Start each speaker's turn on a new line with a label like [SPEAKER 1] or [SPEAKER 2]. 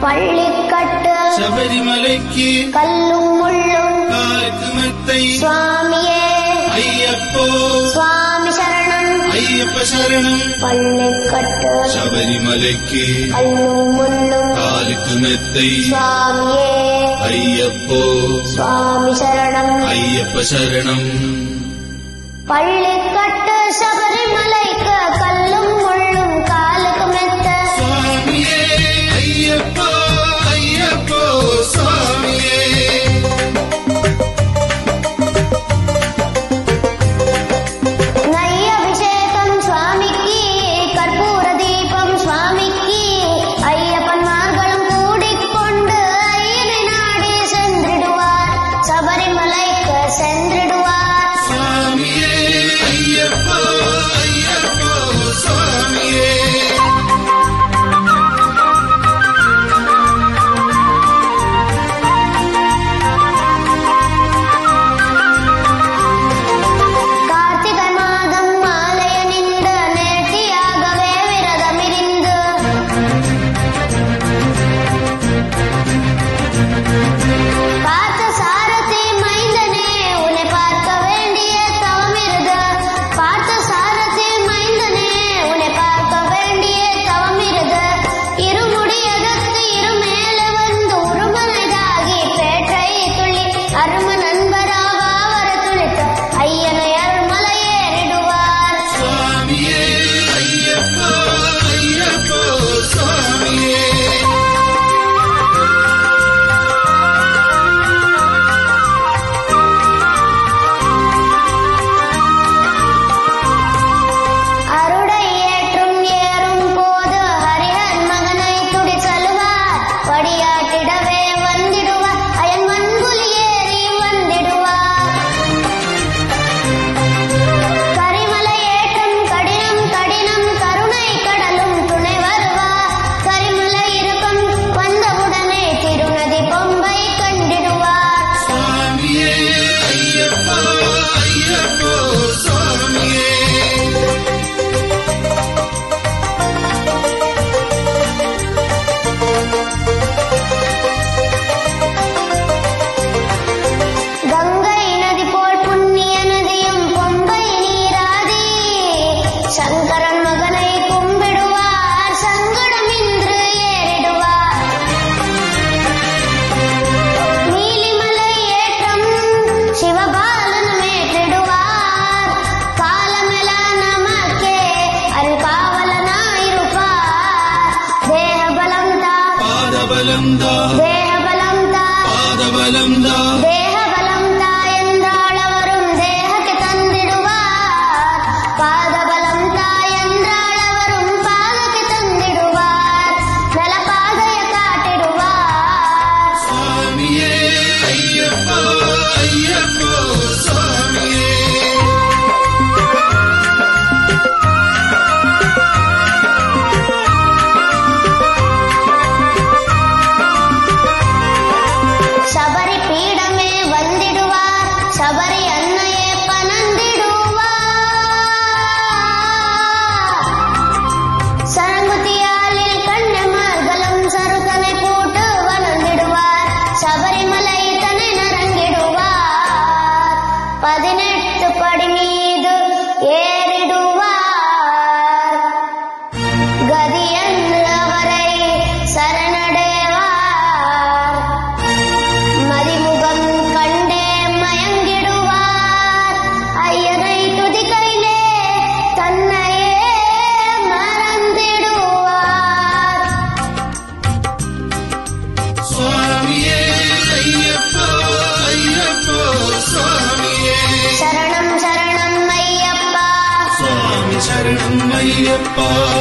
[SPEAKER 1] பள்ளிக்கட்டு
[SPEAKER 2] சபரிமலைக்கு
[SPEAKER 1] கல்லும் முள்ளும்
[SPEAKER 2] காலுக்கு மெத்தை
[SPEAKER 1] சுவாமியே
[SPEAKER 2] ஐயப்போ
[SPEAKER 1] சுவாமி சரணம்
[SPEAKER 2] ஐயப்ப சரணம்.
[SPEAKER 1] பள்ளிக்கட்டு
[SPEAKER 2] சபரிமலைக்கு
[SPEAKER 1] கல்லும் முள்ளும்
[SPEAKER 2] காலுக்கு மெத்தை
[SPEAKER 1] சுவாமியே
[SPEAKER 2] ஐயப்போ
[SPEAKER 1] சுவாமி சரணம்
[SPEAKER 2] ஐயப்ப சரணம்.
[SPEAKER 1] பள்ளிக்கட்டு சபரிமலைக்கு கல்லும் முள்ளும் காலுக்கு மெத்த
[SPEAKER 2] சுவாமியே ஐயப்போ ஐயப்போ சுவாமியே.
[SPEAKER 1] நெய் அபிஷேகம் சுவாமிக்கு கற்பூர தீபம் சுவாமிக்கு ஐயப்பன்மார்களும் கூடிக்கொண்டு ஐயனை நாடி சென்றிடுவார் சபரிமலைக்கு சென்றிடுவார்.
[SPEAKER 2] சுவாமியே ஐயப்போ ஐயப்போ சுவாமியே.
[SPEAKER 1] கார்த்திகை மாதம் மாலையணிந்து நேர்த்தியாகவே விரதமிருந்து பார்த்த சாரதி மைந்தனே உன்னை பார்க்க வேண்டிய தவமிருது. பார்த்த சாரதி மைந்தனே உன்னை பார்க்க வேண்டிய தவமிருது. இருமுடியகத்து இருமேல வந்து உருமனதாகி பேற்றை துள்ளி அரும நண்பராக வர துளித்து ஐயனை அருள்மலை ஏறிடுவார்.
[SPEAKER 2] சுவாமியே ஐயப்போ ஐயப்போ சுவாமியே.
[SPEAKER 1] அருடை ஏற்றும் ஏறும் போது ஹரிஹர் மகனை துடி செல்வார். படியாட்டிடவே வந்திடுவார் அயன் மண்புலி ஏறி வந்திடுவார். கரிமலை ஏற்றும் கடினம் கடினம் கருணை கடலும் துணை வருவார். கரிமலை இருக்கும் வந்தவுடனே திருநதி பொம்பை கண்டிடுவார்.
[SPEAKER 2] சுவாமியே ஐயப்போ ஐயப்போ சுவாமியே.
[SPEAKER 1] கங்கை நதி போல் புண்ணிய நதியும் பொம்பை நீராடி சங்கரன் மகனை கும்பிடுவார். சங்கடமின்று ஏறிடுவார். நீலிமலை ஏற்றம் சிவபாலன் மேற்றிடுவார். காலமெல்லாம் நமக்கே அருகாவலனாயிருப்பார். தேகபலம் தா
[SPEAKER 2] பாதபலம் தா
[SPEAKER 1] தேகபலம் தா
[SPEAKER 2] பாதபலம் தா.
[SPEAKER 1] தேகபலம் தா என்றால் அவரும் தேகத்தை தந்திடுவார். பாதபலம் தா என்றால் அவரும் பாதத்தை தந்திடுவார். நல பாதையை காட்டிடுவார்.
[SPEAKER 2] சுவாமியே ஐயப்போ ஐயப்போ சுவாமியே. சபரி பீட ஐயப்பா